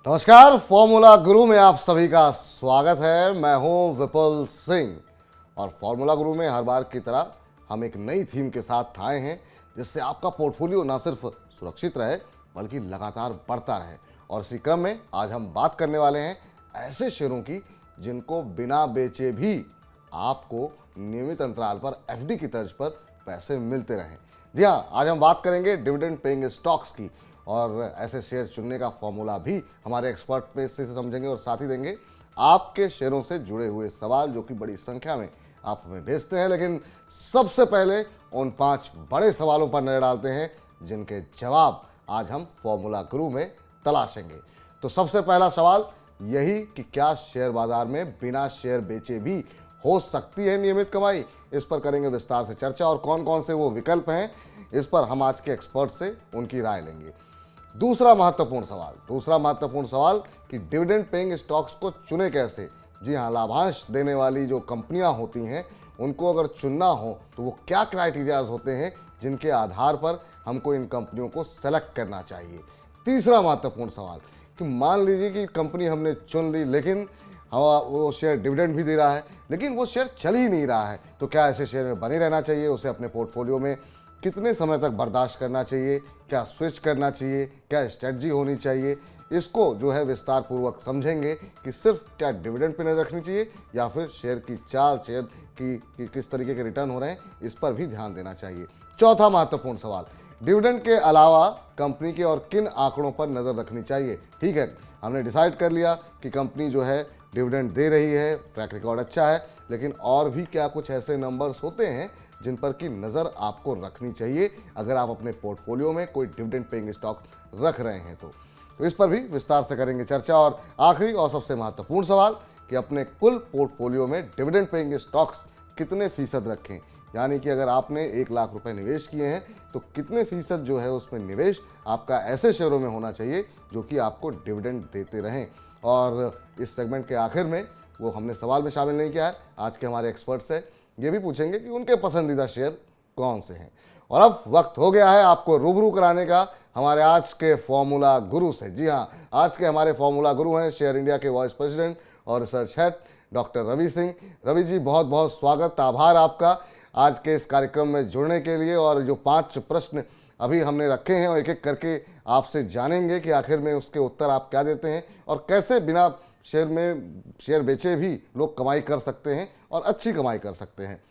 नमस्कार, फॉर्मूला गुरु में आप सभी का स्वागत है। मैं हूं विपुल सिंह और फॉर्मूला गुरु में हर बार की तरह हम एक नई थीम के साथ आए हैं जिससे आपका पोर्टफोलियो ना सिर्फ सुरक्षित रहे बल्कि लगातार बढ़ता रहे। और इसी क्रम में आज हम बात करने वाले हैं ऐसे शेयरों की जिनको बिना बेचे भी आपको नियमित अंतराल पर एफडी की तर्ज पर पैसे मिलते रहें। जी हाँ, आज हम बात करेंगे डिविडेंड पेइंग स्टॉक्स की और ऐसे शेयर चुनने का फॉर्मूला भी हमारे एक्सपर्ट पे से समझेंगे और साथ ही देंगे आपके शेयरों से जुड़े हुए सवाल जो कि बड़ी संख्या में आप हमें भेजते हैं। लेकिन सबसे पहले उन 5 बड़े सवालों पर नजर डालते हैं जिनके जवाब आज हम फॉर्मूला गुरु में तलाशेंगे। तो सबसे पहला सवाल यही कि क्या शेयर बाजार में बिना शेयर बेचे भी हो सकती है नियमित कमाई। इस पर करेंगे विस्तार से चर्चा और कौन कौन से वो विकल्प हैं इस पर हम आज के एक्सपर्ट से उनकी राय लेंगे। दूसरा महत्वपूर्ण सवाल कि डिविडेंड पेइंग स्टॉक्स को चुने कैसे। जी हाँ, लाभांश देने वाली जो कंपनियां होती हैं उनको अगर चुनना हो तो वो क्या क्राइटेरियाज होते हैं जिनके आधार पर हमको इन कंपनियों को सेलेक्ट करना चाहिए। तीसरा महत्वपूर्ण सवाल कि मान लीजिए कि कंपनी हमने चुन ली लेकिन वो शेयर डिविडेंड भी दे रहा है लेकिन वो शेयर चल ही नहीं रहा है, तो क्या ऐसे शेयर में बने रहना चाहिए, उसे अपने पोर्टफोलियो में कितने समय तक बर्दाश्त करना चाहिए, क्या स्विच करना चाहिए, क्या स्ट्रेटजी होनी चाहिए। इसको जो है विस्तार पूर्वक समझेंगे कि सिर्फ क्या डिविडेंड पे नजर रखनी चाहिए या फिर शेयर की चाल, शेयर की किस तरीके के रिटर्न हो रहे हैं, इस पर भी ध्यान देना चाहिए। चौथा महत्वपूर्ण सवाल, डिविडेंड के अलावा कंपनी के और किन आंकड़ों पर नजर रखनी चाहिए। ठीक है, हमने डिसाइड कर लिया कि कंपनी जो है डिविडेंड दे रही है, ट्रैक रिकॉर्ड अच्छा है, लेकिन और भी क्या कुछ ऐसे नंबर्स होते हैं जिन पर की नज़र आपको रखनी चाहिए अगर आप अपने पोर्टफोलियो में कोई डिविडेंड पेइंग स्टॉक रख रहे हैं तो इस पर भी विस्तार से करेंगे चर्चा। और आखिरी और सबसे महत्वपूर्ण सवाल कि अपने कुल पोर्टफोलियो में डिविडेंड पेइंग स्टॉक्स कितने फीसद रखें, यानी कि अगर आपने 1 लाख रुपए निवेश किए हैं तो कितने फीसद जो है उसमें निवेश आपका ऐसे शेयरों में होना चाहिए जो कि आपको डिविडेंड देते रहें। और इस सेगमेंट के आखिर में वो हमने सवाल में शामिल नहीं किया है, आज के हमारे एक्सपर्ट से ये भी पूछेंगे कि उनके पसंदीदा शेयर कौन से हैं। और अब वक्त हो गया है आपको रूबरू कराने का हमारे आज के फॉर्मूला गुरु से। जी हाँ, आज के हमारे फॉर्मूला गुरु हैं शेयर इंडिया के वाइस प्रेसिडेंट और research head doctor Ravi Singh. Ravi ji, बहुत बहुत स्वागत, आभार आपका आज के इस कार्यक्रम में जुड़ने के लिए। और जो 5 प्रश्न अभी हमने रखे हैं और एक एक करके आपसे जानेंगे कि आखिर में उसके उत्तर आप क्या देते हैं और कैसे बिना शेयर बेचे भी लोग कमाई कर सकते हैं और अच्छी कमाई कर सकते हैं।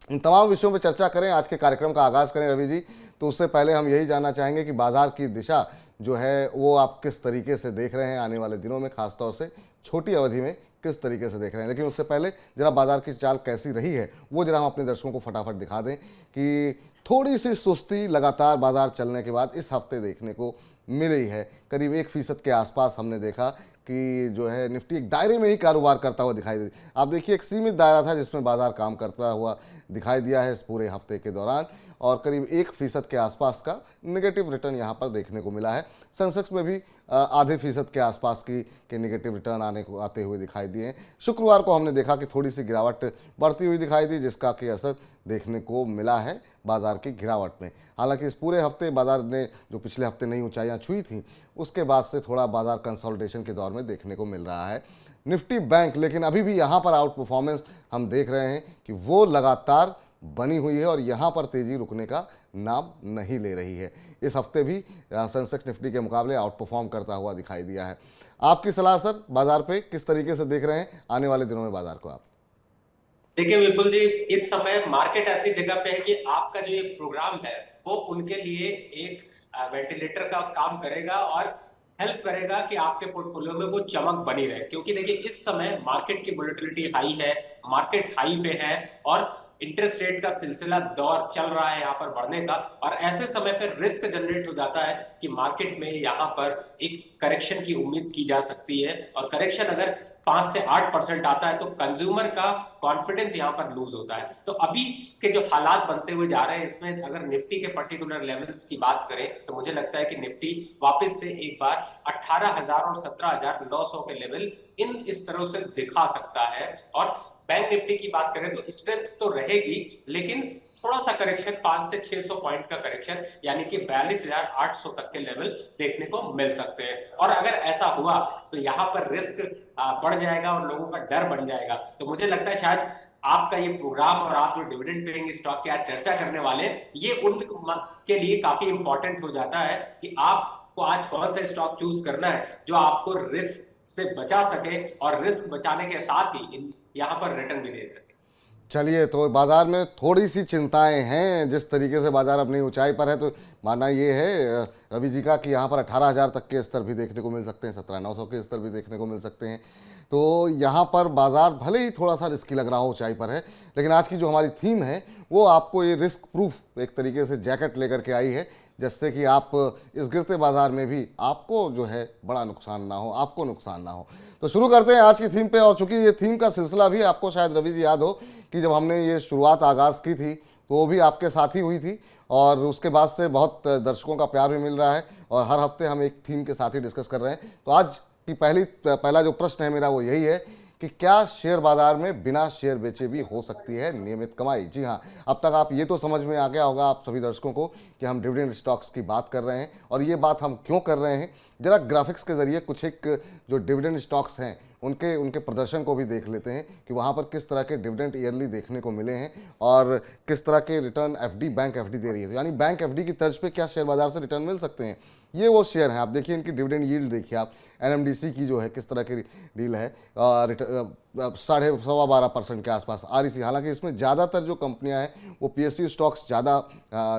इन तमाम विषयों पर चर्चा करें, आज के कार्यक्रम का आगाज़ करें रवि जी। तो उससे पहले हम यही जानना चाहेंगे कि बाजार की दिशा जो है वो आप किस तरीके से देख रहे हैं आने वाले दिनों में, खासतौर से छोटी अवधि में किस तरीके से देख रहे हैं। लेकिन उससे पहले जरा बाजार की चाल कैसी रही है वो जरा हम अपने दर्शकों को फटाफट दिखा दें कि थोड़ी सी सुस्ती लगातार बाजार चलने के बाद इस हफ्ते देखने को मिली है। करीब 1% के आसपास हमने देखा कि जो है निफ्टी एक दायरे में ही कारोबार करता हुआ दिखाई दे। आप देखिए, एक सीमित दायरा था जिसमें बाजार काम करता हुआ दिखाई दिया है इस पूरे हफ्ते के दौरान और करीब 1% के आसपास का नेगेटिव रिटर्न यहाँ पर देखने को मिला है। सेंसेक्स में भी आधे फीसद के आसपास के नेगेटिव रिटर्न आते हुए दिखाई दिए हैं। शुक्रवार को हमने देखा कि थोड़ी सी गिरावट बढ़ती हुई दिखाई दी जिसका कि असर देखने को मिला है बाजार की गिरावट में। हालांकि इस पूरे हफ्ते बाजार ने जो पिछले हफ्ते नई ऊंचाइयां छुई थी उसके बाद से थोड़ा बाजार कंसोलिडेशन के दौर में देखने को मिल रहा है। निफ्टी बैंक लेकिन अभी भी यहाँ पर आउट परफॉर्मेंस हम देख रहे हैं कि वो लगातार बनी हुई है और यहाँ पर तेजी रुकने का नाम नहीं ले रही है। इस हफ्ते भी सेंसेक्स निफ्टी के मुकाबले आउट परफॉर्म करता हुआ दिखाई दिया है। आपकी सलाह सर, बाजार पे किस तरीके से देख रहे हैं आने वाले दिनों में बाजार को आप? देखिए विपुल जी, इस समय मार्केट ऐसी जगह पे है कि आपका जो ये प्रोग्राम है वो उनके लिए एक वेंटिलेटर का काम करेगा और हेल्प करेगा कि आपके पोर्टफोलियो में वो चमक बनी रहे। क्योंकि देखिए इस समय मार्केट की वोलेटिलिटी हाई है, मार्केट हाई पे है और इंटरेस्ट रेट का सिलसिला दौर चल रहा है यहाँ पर बढ़ने का। और ऐसे समय पर रिस्क जनरेट हो जाता है कि मार्केट में यहाँ पर एक करेक्शन की उम्मीद की जा सकती है और करेक्शन अगर 5 से 8% आता है तो कंज्यूमर का कॉन्फिडेंस यहाँ पर लूज होता है। तो अभी के जो हालात बनते हुए जा रहे हैं इसमें अगर निफ्टी के पर्टिकुलर लेवल्स की बात करें तो मुझे लगता है कि निफ्टी वापस से एक बार 18,000 और 17,900 के लेवल इस तरह से दिखा सकता है। और बैंक निफ्टी की बात करें तो स्ट्रेंथ तो रहेगी लेकिन थोड़ा सा करेक्शन, 5 से 600 पॉइंट का करेक्शन, यानी कि 42,800 तक के लेवल देखने को मिल सकते हैं। और अगर ऐसा हुआ तो यहाँ पर रिस्क बढ़ जाएगा और लोगों का डर बन जाएगा। तो मुझे लगता है शायद आपका ये प्रोग्राम और आप जो डिविडेंड पेइंग स्टॉक की आज चर्चा करने वाले हैं, ये उन के लिए काफी इंपॉर्टेंट हो जाता है कि आपको आज कौन सा स्टॉक चूज करना है जो आपको रिस्क से बचा सके और रिस्क बचाने के साथ ही यहाँ पर रिटर्न भी दे सके। चलिए, तो बाजार में थोड़ी सी चिंताएं हैं, जिस तरीके से बाजार अपनी ऊंचाई पर है, तो मानना ये है रवि जी का कि यहाँ पर 18,000 तक के स्तर भी देखने को मिल सकते हैं, 17,900 के स्तर भी देखने को मिल सकते हैं। तो यहाँ पर बाजार भले ही थोड़ा सा रिस्की लग रहा हो, ऊंचाई पर है, लेकिन आज की जो हमारी थीम है वो आपको ये रिस्क प्रूफ एक तरीके से जैकेट लेकर के आई है, जिससे कि आप इस गिरते बाजार में भी आपको जो है बड़ा नुकसान ना हो, आपको नुकसान ना हो। तो शुरू करते हैं आज की थीम पे। और चूंकि ये थीम का सिलसिला भी आपको शायद रवि जी याद हो कि जब हमने ये शुरुआत आगाज़ की थी तो वो भी आपके साथ ही हुई थी, और उसके बाद से बहुत दर्शकों का प्यार भी मिल रहा है और हर हफ्ते हम एक थीम के साथ ही डिस्कस कर रहे हैं। तो आज की पहला जो प्रश्न है मेरा वो यही है कि क्या शेयर बाजार में बिना शेयर बेचे भी हो सकती है नियमित कमाई? जी हाँ, अब तक आप ये तो समझ में आ गया होगा आप सभी दर्शकों को कि हम डिविडेंड स्टॉक्स की बात कर रहे हैं, और ये बात हम क्यों कर रहे हैं। जरा ग्राफिक्स के जरिए कुछ एक जो डिविडेंड स्टॉक्स हैं उनके प्रदर्शन को भी देख लेते हैं कि वहाँ पर किस तरह के डिविडेंड ईयरली देखने को मिले हैं और किस तरह के रिटर्न एफडी बैंक एफडी दे रही है। यानी बैंक एफडी की तर्ज पे क्या शेयर बाजार से रिटर्न मिल सकते हैं। ये वो शेयर हैं, आप देखिए इनकी डिविडेंड यील्ड देखिए आप, एनएमडीसी की जो है किस तरह की डील है, 12.5% के आसपास आरईसी। हालांकि इसमें ज़्यादातर जो कंपनियां हैं वो पीएसयू स्टॉक्स ज़्यादा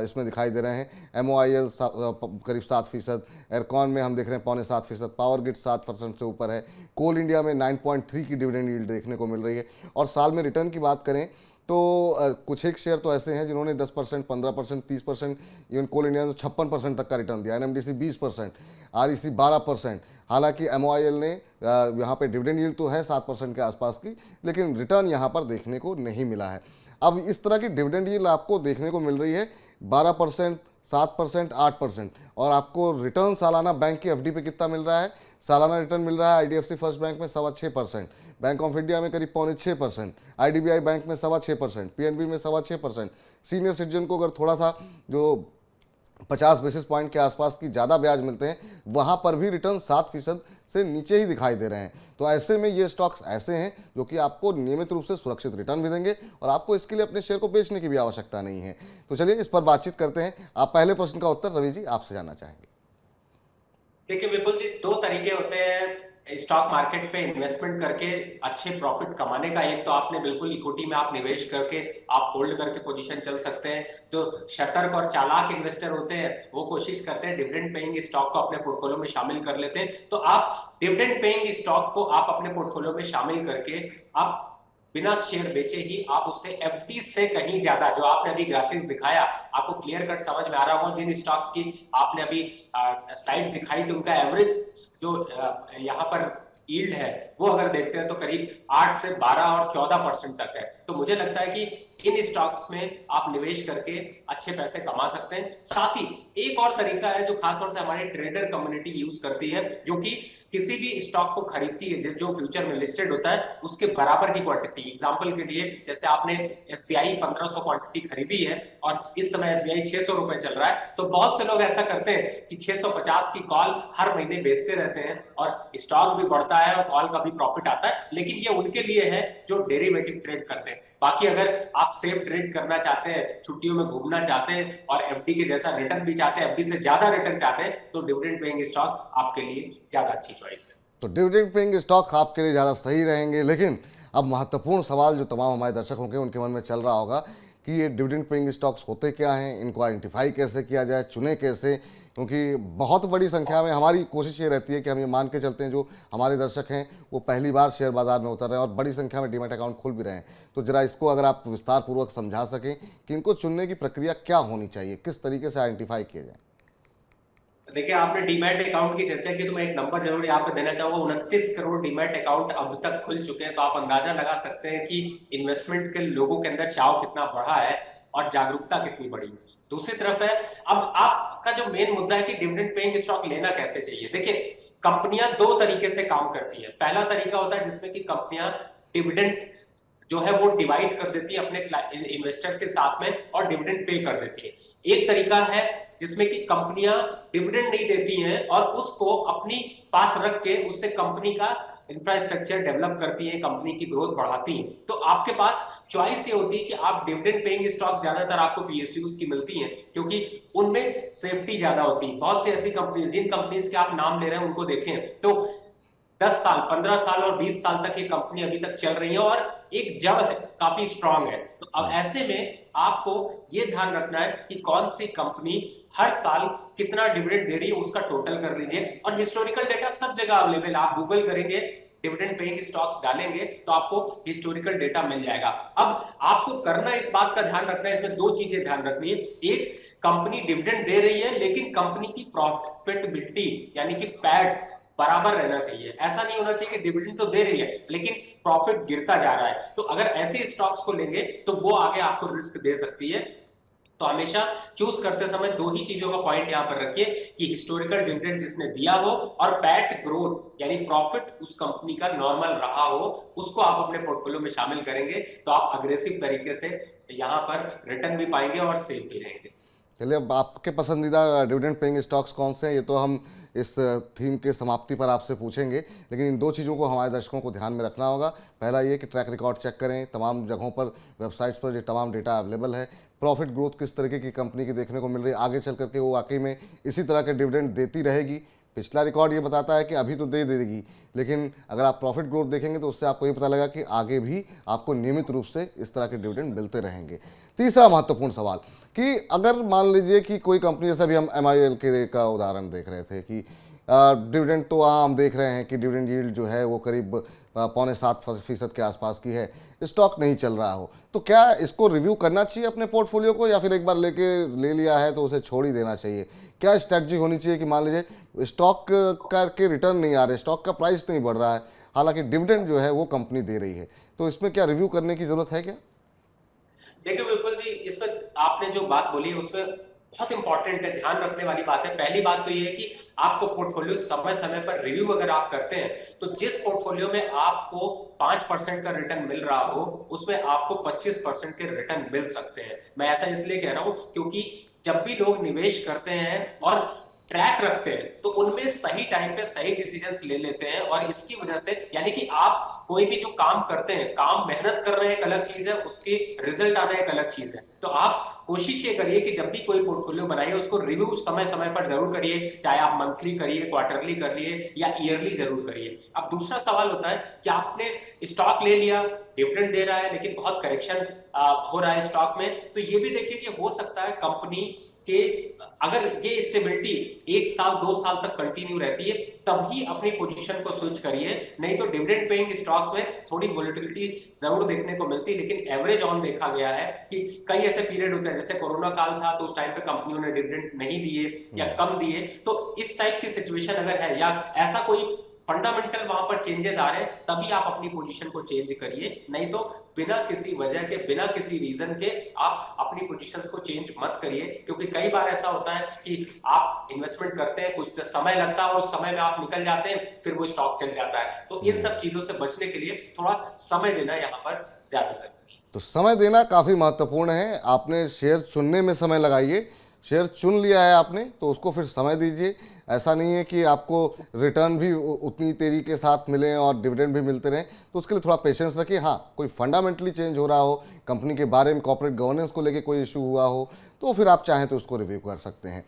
इसमें दिखाई दे रहे हैं। एमओआईएल करीब 7%, एयरकॉन में हम देख रहे हैं 6.25%, पावर ग्रिड 7% से ऊपर है, कोल इंडिया में 9.3 की डिविडेंड यील्ड देखने को मिल रही है। और साल में रिटर्न की बात करें तो कुछ एक शेयर तो ऐसे हैं जिन्होंने 10%, 15%, 30%, इवन कोल इंडिया ने 56% तक का रिटर्न दिया, एनएमडीसी 20%, आरईसी 12%। हालांकि एमओआईएल ने यहाँ पे डिविडेंड यील्ड तो है 7% के आसपास की, लेकिन रिटर्न यहाँ पर देखने को नहीं मिला है। अब इस तरह की डिविडेंड यील्ड आपको देखने को मिल रही है 12%, 7%, 8%, और आपको रिटर्न सालाना बैंक की एफडी पे कितना मिल रहा है? सालाना रिटर्न मिल रहा है आईडीएफसी फर्स्ट बैंक में 6.25%, बैंक ऑफ इंडिया में करीब 6.25%, आईडीबीआई बैंक में 6.25%, पीएनबी में 6.25%। सीनियर सिटीजन को अगर थोड़ा सा जो 50 बेसिस पॉइंट के आसपास की ज़्यादा ब्याज मिलते हैं, वहाँ पर भी रिटर्न 7% से नीचे ही दिखाई दे रहे हैं। तो ऐसे में ये स्टॉक्स ऐसे हैं जो कि आपको नियमित रूप से सुरक्षित रिटर्न भी देंगे और आपको इसके लिए अपने शेयर को बेचने की भी आवश्यकता नहीं है। तो चलिए इस पर बातचीत करते हैं। आप पहले प्रश्न का उत्तर रवि जी आपसे जानना चाहेंगे। देखिए विपुल जी, दो तरीके होते हैं स्टॉक मार्केट पे इन्वेस्टमेंट करके अच्छे प्रॉफिट कमाने का। एक तो आपने बिल्कुल इक्विटी में आप निवेश करके आप होल्ड करके पोजीशन चल सकते हैं। जो सतर्क और चालाक इन्वेस्टर होते हैं वो कोशिश करते हैं डिविडेंड पेइंग स्टॉक को अपने पोर्टफोलियो में शामिल कर लेते हैं। तो आप डिविडेंड पेइंग स्टॉक को आप अपने पोर्टफोलियो में शामिल करके आप बिना शेयर बेचे ही आप उससे एफडी से कहीं ज्यादा, जो आपने अभी ग्राफिक्स दिखाया आपको क्लियर कट समझ में आ रहा होगा, जिन स्टॉक्स की आपने अभी स्लाइड दिखाई थी उनका एवरेज जो यहाँ पर यील्ड है वो अगर देखते हैं तो करीब 8 से 12 और 14% तक है। तो मुझे लगता है कि इन स्टॉक्स में आप निवेश करके अच्छे पैसे कमा सकते हैं। साथ ही एक और तरीका है जो खासतौर से हमारी ट्रेडर कम्युनिटी यूज करती है, जो कि किसी भी स्टॉक को खरीदती है जो फ्यूचर में लिस्टेड होता है उसके बराबर की क्वांटिटी। एग्जांपल के लिए जैसे आपने एसबीआई 1500 क्वांटिटी खरीदी है और इस समय एसबीआई 600 रुपए चल रहा है, तो बहुत से लोग ऐसा करते हैं कि 650 की कॉल हर महीने बेचते रहते हैं और स्टॉक भी बढ़ता है और कॉल का भी प्रॉफिट आता है। लेकिन ये उनके लिए है जो डेरिवेटिव ट्रेड करते हैं। बाकी अगर आप सेफ ट्रेड करना चाहते हैं, छुट्टियों में घूमना चाहते हैं और एफडी के जैसा रिटर्न भी चाहते हैं, एफडी से ज्यादा रिटर्न चाहते हैं, तो डिविडेंड पेइंग स्टॉक आपके लिए ज्यादा अच्छी चॉइस है। तो डिविडेंड पेइंग स्टॉक आपके लिए ज़्यादा सही रहेंगे। लेकिन अब महत्वपूर्ण सवाल जो तमाम हमारे दर्शक होंगे उनके मन में चल रहा होगा कि ये डिविडेंड पेइंग स्टॉक्स होते क्या हैं, इनको आइडेंटिफाई कैसे किया जाए, चुने कैसे, क्योंकि बहुत बड़ी संख्या में हमारी कोशिश ये रहती है कि हम ये मान के चलते हैं जो हमारे दर्शक हैं वो पहली बार शेयर बाजार में उतर रहे हैं और बड़ी संख्या में डीमैट अकाउंट खोल भी रहे हैं। तो जरा इसको अगर आप विस्तार पूर्वक समझा सकें कि इनको चुनने की प्रक्रिया क्या होनी चाहिए, किस तरीके से आइडेंटिफाई किया जाए। देखिए आपने डीमैट अकाउंट की चर्चा की तो मैं एक नंबर जरूर यहाँ पे देना चाहूंगा। 29 करोड़ डीमैट अकाउंट अब तक खुल चुके हैं। तो आप अंदाजा लगा सकते हैं कि इन्वेस्टमेंट के लोगों के अंदर चाव कितना बढ़ा है और जागरूकता कितनी बढ़ी। दूसरी तरफ है, अब आपका जो मेन मुद्दा है कि डिविडेंड पेइंग स्टॉक लेना कैसे चाहिए। देखिए कंपनियां दो तरीके से काम करती है। पहला तरीका होता है जिसमें कि कंपनियां डिविडेंड जो है वो डिवाइड कर देती है अपने इन्वेस्टर के साथ में और डिविडेंड पे कर देती है। एक तरीका है जिसमें कि कंपनियां डिविडेंड नहीं देती हैं और उसको अपनी पास रख के उससे कंपनी का इंफ्रास्ट्रक्चर डेवलप करती है, कंपनी की ग्रोथ बढ़ाती है। तो आपके पास चॉइस ये होती है कि आप डिविडेंड पेइंग स्टॉक्स ज्यादातर आपको पीएसयूज की मिलती हैं क्योंकि उनमें सेफ्टी ज्यादा होती है। बहुत सी ऐसी कंपनीज, जिन कंपनीज के आप नाम ले रहे हैं उनको देखें तो 10 साल, 15 साल और 20 साल तक ये कंपनी अभी तक चल रही है और एक जड़ है, काफी स्ट्रांग है। तो अब ऐसे में आपको ये ध्यान रखना है कि कौन सी कंपनी हर साल कितना डिविडेंड दे रही है, उसका टोटल कर लीजिए। और हिस्टोरिकल डेटा सब जगह अवेलेबल, आप गूगल करेंगे, डिविडेंड पेइंग स्टॉक्स डालेंगे तो आपको हिस्टोरिकल डेटा मिल जाएगा। अब आपको करना, इस बात का ध्यान रखना है, इसमें दो चीजें ध्यान रखनी है। एक, कंपनी डिविडेंड दे रही है लेकिन कंपनी की प्रॉफिटेबिलिटी यानी कि पैट बराबर रहना चाहिए। ऐसा नहीं होना चाहिए कि डिविडेंड तो दे रही है लेकिन प्रॉफिट गिरता जा रहा है। तो अगर ऐसे स्टॉक्स को लेंगे तो वो आगे आपको रिस्क दे सकती है। तो हमेशा चूज करते समय दो ही चीजों का पॉइंट यहां पर रखिए कि हिस्टोरिकल डिविडेंड जिसने दिया हो और पैट ग्रोथ यानी प्रॉफिट उस कंपनी का नॉर्मल रहा हो, उसको आप अपने पोर्टफोलियो में शामिल करेंगे तो आप अग्रेसिव तरीके से यहां पर रिटर्न भी पाएंगे और सेफ भी रहेंगे। चलिए, अब आपके पसंदीदा डिविडेंड पेइंग स्टॉक्स कौन से हैं ये तो हम इस थीम के समाप्ति पर आपसे पूछेंगे, लेकिन इन दो चीज़ों को हमारे दर्शकों को ध्यान में रखना होगा। पहला ये कि ट्रैक रिकॉर्ड चेक करें, तमाम जगहों पर, वेबसाइट्स पर ये तमाम डेटा अवेलेबल है। प्रॉफिट ग्रोथ किस तरीके की कंपनी की देखने को मिल रही है, आगे चल करके वो वाकई में इसी तरह के डिविडेंड देती रहेगी। पिछला रिकॉर्ड ये बताता है कि अभी तो दे देगी, लेकिन अगर आप प्रॉफिट ग्रोथ देखेंगे तो उससे आपको ये पता लगा कि आगे भी आपको नियमित रूप से इस तरह के डिविडेंड मिलते रहेंगे। तीसरा महत्वपूर्ण सवाल कि अगर मान लीजिए कि कोई कंपनी, जैसे अभी हम MIL के का उदाहरण देख रहे थे कि डिविडेंड तो हम देख रहे हैं कि डिविडेंड यील्ड जो है वो करीब 6.75% के आसपास की है, स्टॉक नहीं चल रहा हो, तो क्या इसको रिव्यू करना चाहिए अपने पोर्टफोलियो को, या फिर एक बार ले लिया है तो उसे छोड़ ही देना चाहिए? क्या स्ट्रैटेजी होनी चाहिए कि मान लीजिए स्टॉक के रिटर्न नहीं आ रहे, स्टॉक का प्राइस नहीं बढ़ रहा है, हालांकि डिविडेंड जो है वो कंपनी दे रही है, तो इसमें क्या रिव्यू करने की जरूरत है क्या? देखिए विपुल जी, इसमें आपने जो बात बोली है उसमें बहुत इंपॉर्टेंट है, ध्यान रखने वाली बात है। पहली बात तो ये है कि आपको पोर्टफोलियो समय समय पर रिव्यू अगर आप करते हैं तो जिस पोर्टफोलियो में आपको 5% का रिटर्न मिल रहा हो उसमें आपको 25% के रिटर्न मिल सकते हैं। मैं ऐसा इसलिए कह रहा हूं क्योंकि जब भी लोग निवेश करते हैं और ट्रैक रखते हैं तो उनमें सही टाइम पे सही डिसीजंस ले लेते हैं और इसकी वजह से, यानी कि आप कोई भी जो काम करते हैं, काम मेहनत कर रहे हैं एक अलग चीज है, उसकी रिजल्ट आना एक अलग चीज है। तो आप कोशिश ये करिए कि जब भी कोई पोर्टफोलियो बनाइए उसको रिव्यू समय समय पर जरूर करिए, चाहे आप मंथली करिए, क्वार्टरली करिए या ईयरली जरूर करिए। अब दूसरा सवाल होता है कि आपने स्टॉक ले लिया, डिविडेंड दे रहा है लेकिन बहुत करेक्शन हो रहा है स्टॉक में, तो ये भी देखिए कि हो सकता है कंपनी कि अगर ये स्टेबिलिटी 1 साल 2 साल तक कंटिन्यू रहती है तभी अपनी पोजीशन को स्विच करिए, नहीं तो डिविडेंड पेइंग स्टॉक्स में थोड़ी वोलेटिलिटी जरूर देखने को मिलती है, लेकिन एवरेज ऑन देखा गया है कि कई ऐसे पीरियड होते हैं, जैसे कोरोना काल था तो उस टाइम पे कंपनियों ने डिविडेंड नहीं दिए या कम दिए। तो इस टाइप की सिचुएशन अगर है या ऐसा कोई फंडामेंटल वहां पर चेंजेस आ रहे हैं तभी आप अपनी पोजीशन को चेंज करिए, नहीं तो बिना किसी वजह के, बिना किसी रीजन के आप अपनी पोजीशंस को चेंज मत करिए। क्योंकि कई बार ऐसा होता है कि आप इन्वेस्टमेंट करते हैं, कुछ समय लगता है और उस समय में आप निकल जाते हैं, फिर वो स्टॉक चल जाता है। तो इन सब चीजों से बचने के लिए थोड़ा समय देना यहाँ पर ज्यादा जरूरी है। तो समय देना काफ़ी महत्वपूर्ण है। आपने शेयर चुनने में समय लगाइए, शेयर चुन लिया है आपने तो उसको फिर समय दीजिए। ऐसा नहीं है कि आपको रिटर्न भी उतनी तेजी के साथ मिले और डिविडेंड भी मिलते रहें, तो उसके लिए थोड़ा पेशेंस रखिए। हाँ, कोई फंडामेंटली चेंज हो रहा हो, कंपनी के बारे में, कॉर्पोरेट गवर्नेंस को लेके कोई इशू हुआ हो, तो फिर आप चाहें तो उसको रिव्यू कर सकते हैं।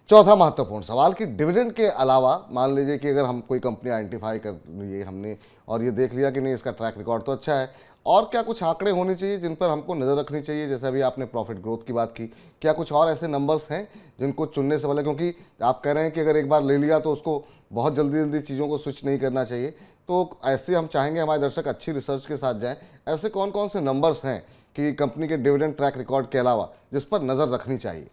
चौथा महत्वपूर्ण सवाल कि डिविडेंड के अलावा मान लीजिए कि अगर हम कोई कंपनी आइडेंटिफाई कर लिए हमने और ये देख लिया कि नहीं, इसका ट्रैक रिकॉर्ड तो अच्छा है, और क्या कुछ आंकड़े होने चाहिए जिन पर हमको नज़र रखनी चाहिए? जैसे अभी आपने प्रॉफिट ग्रोथ की बात की, क्या कुछ और ऐसे नंबर्स हैं जिनको चुनने से पहले, क्योंकि आप कह रहे हैं कि अगर एक बार ले लिया तो उसको बहुत जल्दी जल्दी चीज़ों को स्विच नहीं करना चाहिए, तो ऐसे हम चाहेंगे हमारे दर्शक अच्छी रिसर्च के साथ जाएँ। ऐसे कौन कौन से नंबर्स हैं कि कंपनी के डिविडेंड ट्रैक रिकॉर्ड के अलावा जिस पर नज़र रखनी चाहिए?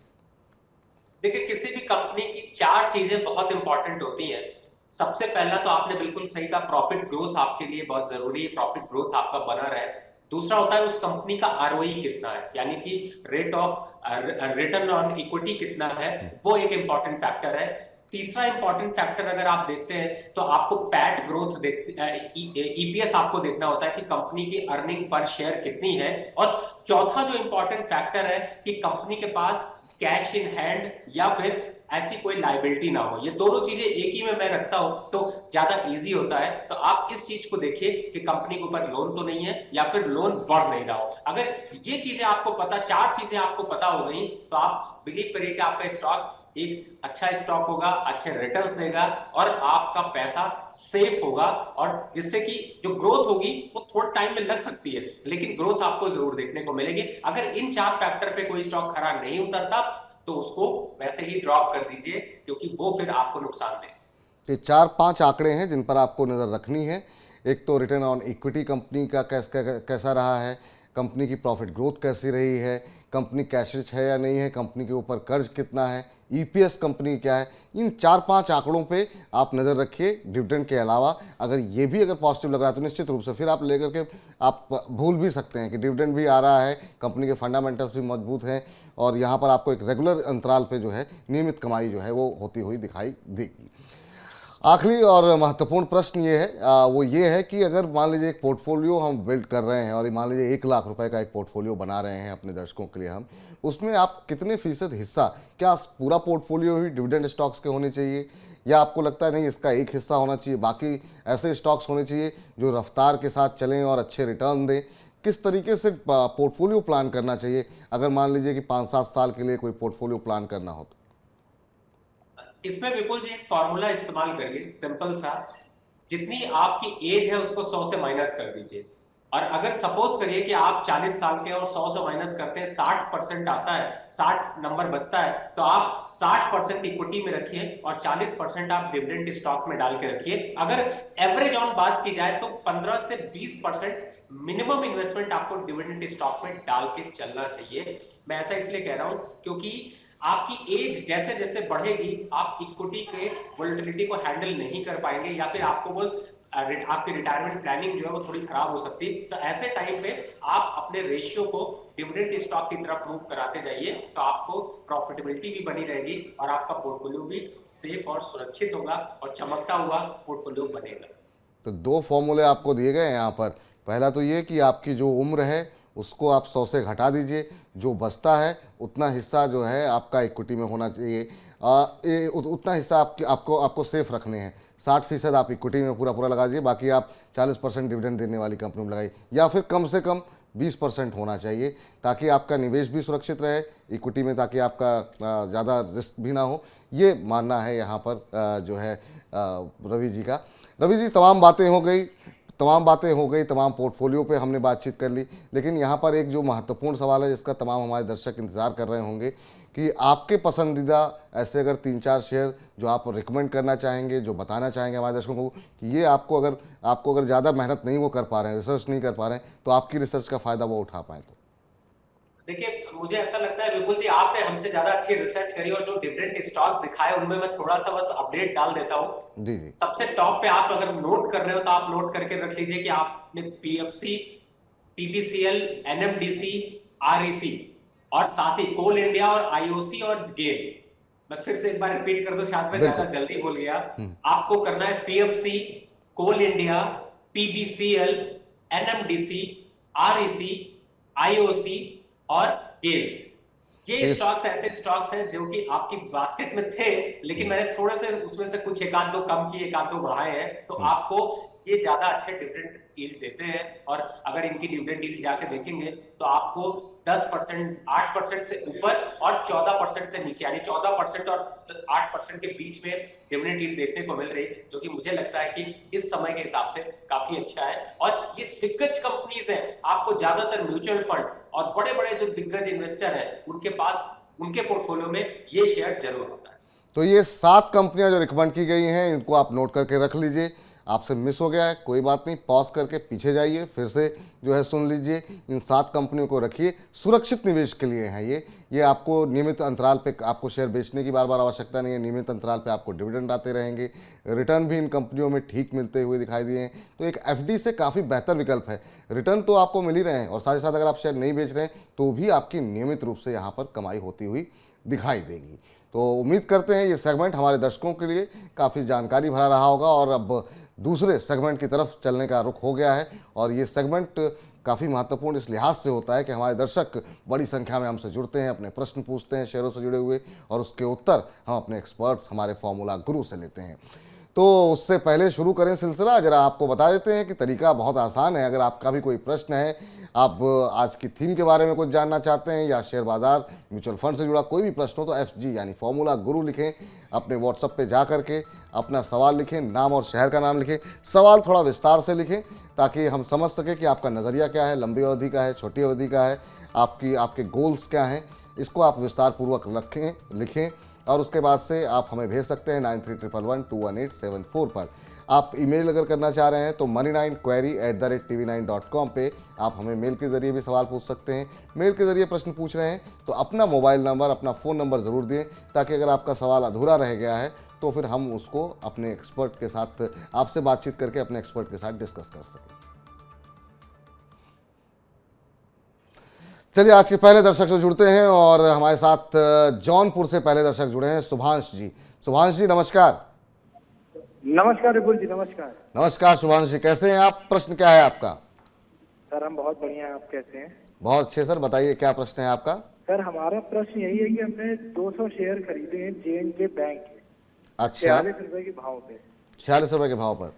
देखिए, किसी भी कंपनी की 4 चीजें बहुत इंपॉर्टेंट होती हैं। सबसे पहला तो आपने बिल्कुल सही कहा, प्रॉफिट ग्रोथ आपके लिए बहुत जरूरी है, प्रॉफिट ग्रोथ आपका बना रहे। दूसरा होता है उस कंपनी का आरओई कितना है, यानी कि rate of return on equity कितना है, वो एक इंपॉर्टेंट फैक्टर है। तीसरा इंपॉर्टेंट फैक्टर अगर आप देखते हैं तो आपको पैट ग्रोथ ईपीएस आपको देखना होता है कि कंपनी की अर्निंग पर शेयर कितनी है। और चौथा जो इंपॉर्टेंट फैक्टर है कि कंपनी के पास कैश इन हैंड या फिर ऐसी कोई लाइबिलिटी ना हो। ये दोनों चीजें एक ही में मैं रखता हूं तो ज्यादा इजी होता है। तो आप इस चीज को देखिए कि कंपनी के ऊपर लोन तो नहीं है या फिर लोन बढ़ नहीं रहा हो। अगर ये चीजें आपको पता, चार चीजें आपको पता हो गई, तो आप बिलीव करिए कि आपका स्टॉक एक अच्छा स्टॉक होगा, अच्छे रिटर्न्स देगा और आपका पैसा सेफ होगा। और जिससे कि जो ग्रोथ होगी वो थोड़ा टाइम में लग सकती है, लेकिन ग्रोथ आपको जरूर देखने को मिलेगी। अगर इन चार फैक्टर पे कोई स्टॉक खरा नहीं उतरता तो उसको वैसे ही ड्रॉप कर दीजिए, क्योंकि वो फिर आपको नुकसान दे। ये 4-5 आंकड़े हैं जिन पर आपको नज़र रखनी है। एक तो रिटर्न ऑन इक्विटी कंपनी का कैसा रहा है, कंपनी की प्रॉफिट ग्रोथ कैसी रही है, कंपनी कैश रिच है या नहीं है, कंपनी के ऊपर कर्ज कितना है, ईपीएस कंपनी क्या है। इन 4-5 आंकड़ों पे आप नज़र रखिए। डिविडेंड के अलावा अगर ये भी अगर पॉजिटिव लग रहा है तो निश्चित रूप से फिर आप लेकर के आप भूल भी सकते हैं कि डिविडेंड भी आ रहा है, कंपनी के फंडामेंटल्स भी मजबूत हैं और यहाँ पर आपको एक रेगुलर अंतराल पे जो है नियमित कमाई जो है वो होती हुई दिखाई देगी। आखिरी और महत्वपूर्ण प्रश्न ये है वो ये है कि अगर मान लीजिए एक पोर्टफोलियो हम बिल्ड कर रहे हैं और मान लीजिए 1 लाख रुपए का एक पोर्टफोलियो बना रहे हैं अपने दर्शकों के लिए, हम उसमें आप कितने फीसद हिस्सा, क्या पूरा पोर्टफोलियो ही डिविडेंड स्टॉक्स के होने चाहिए या आपको लगता है नहीं इसका एक हिस्सा होना चाहिए, बाकी ऐसे स्टॉक्स होने चाहिए जो रफ्तार के साथ चलें और अच्छे रिटर्न दें? किस तरीके से पोर्टफोलियो प्लान करना चाहिए अगर मान लीजिए कि 5-7 साल के लिए कोई पोर्टफोलियो प्लान करना हो? इसमें विपुल जी एक फॉर्मूला इस्तेमाल करिए, सिंपल सा। जितनी आपकी एज है उसको 100 से माइनस कर दीजिए। और अगर सपोज करिए कि आप 40 साल के और 100 से माइनस करते हैं 60% आता है, 60 नंबर बचता है, तो आप 60% इक्विटी में रखिए और 40% आप डिविडेंड स्टॉक में डाल के रखिए। अगर एवरेज ऑन बात की जाए तो 15 से 20% मिनिमम इन्वेस्टमेंट आपको डिविडेंड स्टॉक में डाल के चलना चाहिए। मैं ऐसा इसलिए कह रहा हूं क्योंकि आपकी एज जैसे जैसे बढ़ेगी आप इक्विटी के वोलेटिलिटी को हैंडल नहीं कर पाएंगे या फिर आपको वो आपकी रिटायरमेंट प्लानिंग जो है वो थोड़ी खराब हो सकती है। तो ऐसे टाइम पे आप अपने रेशियो को डिविडेंड स्टॉक की तरफ मूव कराते जाइए, तो आपको प्रॉफिटेबिलिटी भी बनी रहेगी और आपका पोर्टफोलियो भी सेफ और सुरक्षित होगा और चमकता हुआ पोर्टफोलियो बनेगा। तो 2 फॉर्मूले आपको दिए गए हैं यहाँ पर। पहला तो ये कि आपकी जो उम्र है उसको आप 100 से घटा दीजिए, जो बचता है उतना हिस्सा जो है आपका इक्विटी में होना चाहिए। उतना हिस्सा आपको सेफ रखने हैं। 60% आप इक्विटी में पूरा लगा दीजिए, बाकी आप 40% डिविडेंड देने वाली कंपनी में लगाइए, या फिर कम से कम 20% होना चाहिए ताकि आपका निवेश भी सुरक्षित रहे इक्विटी में, ताकि आपका ज़्यादा रिस्क भी ना हो। ये मानना है यहाँ पर जो है रवि जी का। रवि जी, तमाम बातें हो गई, तमाम पोर्टफोलियो पे हमने बातचीत कर ली, लेकिन यहाँ पर एक जो महत्वपूर्ण सवाल है जिसका तमाम हमारे दर्शक इंतज़ार कर रहे होंगे कि आपके पसंदीदा ऐसे अगर 3-4 शेयर जो आप रिकमेंड करना चाहेंगे, जो बताना चाहेंगे हमारे दर्शकों को कि ये आपको अगर ज़्यादा मेहनत नहीं वो कर पा रहे हैं, रिसर्च नहीं कर पा रहे हैं, तो आपकी रिसर्च का फ़ायदा वो उठा पाएँ। तो देखिए, मुझे ऐसा लगता है विपुल जी आपने हमसे ज्यादा अच्छी रिसर्च करी और जो डिविडेंड स्टॉक दिखाए उनमें मैं थोड़ा सा बस अपडेट डाल देता हूँ। जी जी। सबसे टॉप पे आप अगर नोट कर रहे हो तो आप नोट करके रख लीजिए कि आपने पीएफसी, पीपीसीएल, एनएमडीसी, आरईसी और साथ ही कोल इंडिया और आईओसी और गेल। मैं फिर से एक बार रिपीट कर दूं, शायद मैं ज्यादा जल्दी बोल गया। आपको करना है PFC, coal India, PBCL, NMDC, REC, IOC और गेल। ये स्टॉक्स ऐसे स्टॉक्स हैं जो कि आपकी बास्केट में थे, लेकिन मैंने थोड़े से उसमें से कुछ एक आध दो कम किए, एक आध दो बढ़ाए हैं, तो आपको ये ज्यादा अच्छे डिविडेंड यील्ड देते हैं। और अगर इनकी डिविडेंड यील्ड जाके देखेंगे तो आपको 10%, 8% से ऊपर और 14% से नीचे, यानी 14% और 8% के बीच में डिविडेंड यील्ड देखने को मिल रही है, जो कि मुझे लगता है कि इस समय के हिसाब से काफी अच्छा है। और ये दिग्गज कंपनीज हैं, आपको ज्यादातर म्यूचुअल फंड और बड़े बड़े जो दिग्गज इन्वेस्टर हैं उनके पास, उनके पोर्टफोलियो में ये शेयर जरूर होता है। तो ये 7 कंपनियां जो रिकमेंड की गई हैं इनको आप नोट करके रख लीजिए। आपसे मिस हो गया है कोई बात नहीं, पॉज करके पीछे जाइए, फिर से जो है सुन लीजिए। इन 7 कंपनियों को रखिए, सुरक्षित निवेश के लिए हैं ये आपको नियमित अंतराल पे आपको शेयर बेचने की बार बार आवश्यकता नहीं है। नियमित अंतराल पे आपको डिविडेंड आते रहेंगे, रिटर्न भी इन कंपनियों में ठीक मिलते हुए दिखाई दिए हैं। तो एक एफडी से काफ़ी बेहतर विकल्प है। रिटर्न तो आपको मिल ही रहे हैं और साथ ही साथ अगर आप शेयर नहीं बेच रहे हैं तो भी आपकी नियमित रूप से यहाँ पर कमाई होती हुई दिखाई देगी। तो उम्मीद करते हैं ये सेगमेंट हमारे दर्शकों के लिए काफ़ी जानकारी भरा रहा होगा और अब दूसरे सेगमेंट की तरफ चलने का रुख हो गया है। और ये सेगमेंट काफ़ी महत्वपूर्ण इस लिहाज से होता है कि हमारे दर्शक बड़ी संख्या में हमसे जुड़ते हैं, अपने प्रश्न पूछते हैं शेयरों से जुड़े हुए, और उसके उत्तर हम अपने एक्सपर्ट्स हमारे फॉर्मूला गुरु से लेते हैं। तो उससे पहले शुरू करें सिलसिला, जरा आपको बता देते हैं कि तरीका बहुत आसान है। अगर आपका भी कोई प्रश्न है, आप आज की थीम के बारे में कुछ जानना चाहते हैं या शेयर बाजार म्यूचुअल फंड से जुड़ा कोई भी प्रश्न हो, तो FG यानी फॉर्मूला गुरु लिखें, अपने व्हाट्सएप पे जा करके अपना सवाल लिखें, नाम और शहर का नाम लिखें। सवाल थोड़ा विस्तार से लिखें ताकि हम समझ सकें कि आपका नज़रिया क्या है, लंबी अवधि का है, छोटी अवधि का है, आपके गोल्स क्या हैं, इसको आप विस्तार पूर्वक लिखें। और उसके बाद से आप हमें भेज सकते हैं 93112187 पर। आप ईमेल अगर करना चाह रहे हैं तो money9query@tv9.com पे आप हमें मेल के ज़रिए भी सवाल पूछ सकते हैं। मेल के ज़रिए प्रश्न पूछ रहे हैं तो अपना मोबाइल नंबर, अपना फ़ोन नंबर ज़रूर दें, ताकि अगर आपका सवाल अधूरा रह गया है तो फिर हम उसको अपने एक्सपर्ट के साथ, आपसे बातचीत करके अपने एक्सपर्ट के साथ डिस्कस कर सकें। चलिए आज के पहले दर्शक से जुड़ते हैं और हमारे साथ जौनपुर से पहले दर्शक जुड़े हैं, सुभांश जी। सुभांश जी नमस्कार। नमस्कार विपुल जी, नमस्कार। नमस्कार सुभांश जी, कैसे हैं आप? प्रश्न क्या है आपका? सर हम बहुत बढ़िया हैं, आप कैसे हैं? बहुत अच्छे सर, बताइए क्या प्रश्न है आपका? सर हमारा प्रश्न यही है कि हमने 200 शेयर खरीदे हैं J&K बैंक के। अच्छा, 46 रुपए के भाव पे। 46 रुपए के भाव पर।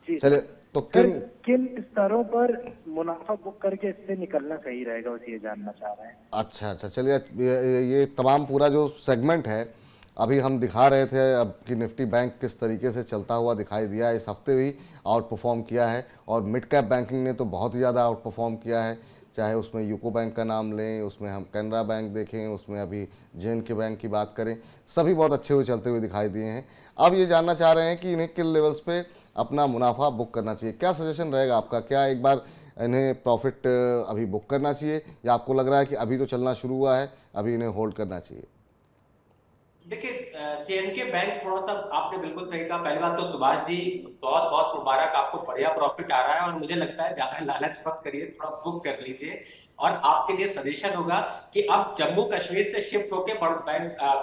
जी चलिए, तो किन स्तरों पर मुनाफा बुक करके इससे निकलना सही रहेगा, उसे ये जानना चाह रहे हैं। अच्छा, चलिए, ये तमाम पूरा जो सेगमेंट है अभी हम दिखा रहे थे अब कि निफ्टी बैंक किस तरीके से चलता हुआ दिखाई दिया। इस हफ्ते भी आउट परफॉर्म किया है और मिड कैप बैंकिंग ने तो बहुत ही ज़्यादा आउट परफॉर्म किया है। चाहे उसमें यूको बैंक का नाम लें, उसमें हम कैनरा बैंक देखें, उसमें अभी J&K बैंक की बात करें, सभी बहुत अच्छे हुए चलते हुए दिखाई दिए हैं। अब ये जानना चाह रहे हैं कि इन्हें किन लेवल्स पे अपना मुनाफा बुक करना चाहिए। क्या सजेशन रहेगा आपका? क्या एक बार इन्हें प्रॉफिट अभी बुक करना चाहिए या आपको लग रहा है कि अभी तो चलना शुरू हुआ है, अभी इन्हें होल्ड करना चाहिए? देखिए, J&K बैंक थोड़ा सा, आपने बिल्कुल सही कहा। पहली बात तो सुभाष जी, बहुत बहुत मुबारक, आपको बढ़िया प्रॉफिट आ रहा है और मुझे लगता है ज्यादा लालच मत करिए, थोड़ा बुक कर लीजिए। और आपके लिए सजेशन होगा कि आप जम्मू कश्मीर से शिफ्ट होकर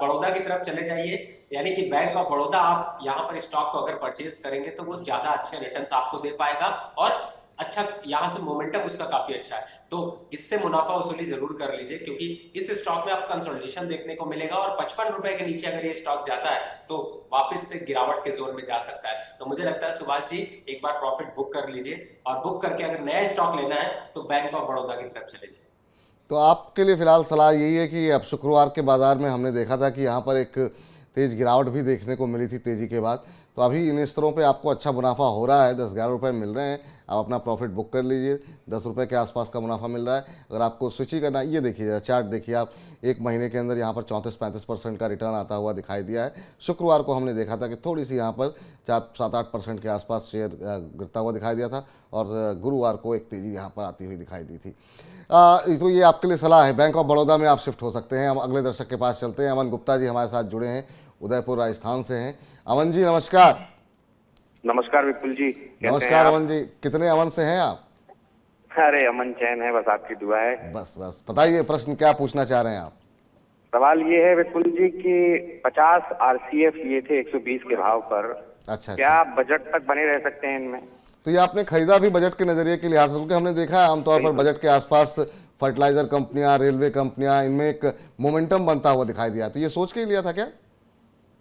बड़ौदा की तरफ चले जाइए, यानी कि बैंक ऑफ बड़ौदा। आप यहाँ पर स्टॉक को अगर परचेज करेंगे तो वो ज्यादा अच्छे रिटर्न्स आपको दे पाएगा और अच्छा, यहाँ से मोमेंटम उसका काफी अच्छा है, तो इससे मुनाफा वसूली जरूर कर लीजिए, क्योंकि इस स्टॉक में आप कंसोलिडेशन देखने को मिलेगा और 55 रुपए के नीचे अगर ये स्टॉक जाता है तो वापस से गिरावट के जोन में जा सकता है। तो मुझे लगता है सुभाष जी, एक बार प्रॉफिट बुक कर लीजिए और बुक करके अगर नया स्टॉक लेना है तो बैंक ऑफ बड़ौदा की तरफ चले जाइए। तो आपके लिए फिलहाल सलाह यही है कि अब शुक्रवार के बाजार में हमने देखा था कि यहाँ पर एक तेज गिरावट भी देखने को मिली थी तेजी के बाद, तो अभी इन स्तरों पे आपको अच्छा मुनाफा हो रहा है, 10-11 रुपये मिल रहे हैं, आप अपना प्रॉफिट बुक कर लीजिए। 10 रुपये के आसपास का मुनाफा मिल रहा है। अगर आपको स्विच ही करना, ये देखिए चार्ट देखिए आप, एक महीने के अंदर यहाँ पर 34-35% का रिटर्न आता हुआ दिखाई दिया है। शुक्रवार को हमने देखा था कि थोड़ी सी यहाँ पर 4-7-8% के आसपास शेयर गिरता हुआ दिखाई दिया था और गुरुवार को एक तेज़ी यहाँ पर आती हुई दिखाई दी थी। तो ये आपके लिए सलाह है, बैंक ऑफ बड़ौदा में आप शिफ्ट हो सकते हैं। हम अगले दर्शक के पास चलते हैं। अमन गुप्ता जी हमारे साथ जुड़े हैं, उदयपुर राजस्थान से हैं। अमन जी नमस्कार। नमस्कार विपुल जी, कैसे नमस्कार हैं आप? अमन जी, कितने अमन से हैं आप? अरे अमन चैन है, बस आपकी दुआ है। बस बताइए, प्रश्न क्या पूछना चाह रहे हैं आप? सवाल ये है विपुल जी कि 50 RCF लिए थे 120 के भाव पर। अच्छा, क्या बजट तक बने रह सकते हैं इनमें? तो ये आपने खरीदा भी बजट के नज़रिए के लिहाज से, क्योंकि हमने देखा है आमतौर पर बजट के आसपास फर्टिलाइजर कंपनियां, रेलवे कंपनियां, इनमें एक मोमेंटम बनता हुआ दिखाई दिया। तो ये सोच के ही लिया था क्या?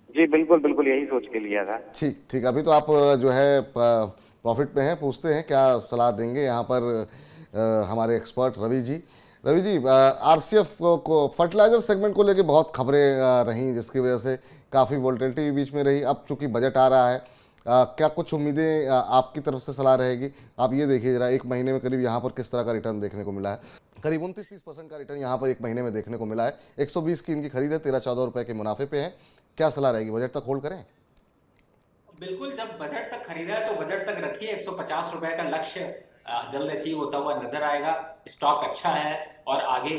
जी बिल्कुल यही सोच के लिया था। ठीक। अभी तो आप जो है प्रॉफिट में हैं, पूछते हैं क्या सलाह देंगे यहाँ पर हमारे एक्सपर्ट रवि जी। RCF को फर्टिलाइजर सेगमेंट को लेके बहुत खबरें रहीं, जिसकी वजह से काफ़ी वोलेटिलिटी बीच में रही। अब चूंकि बजट आ रहा है, क्या कुछ उम्मीदें आपकी तरफ से सलाह रहेगी? आप ये देखिए जरा, एक महीने में करीब यहाँ पर किस तरह का रिटर्न देखने को मिला है। करीब 29-30% का रिटर्न यहाँ पर एक महीने में देखने को मिला है। 120 की इनकी खरीद है, 13-14 रुपये के मुनाफे पे है। क्या सलाह रहेगी, बजट तक होल्ड करें? बिल्कुल, जब बजट तक खरीदा है तो बजट तक रखिए। 150 रुपए का लक्ष्य जल्द अचीव होता हुआ नजर आएगा। स्टॉक अच्छा है और आगे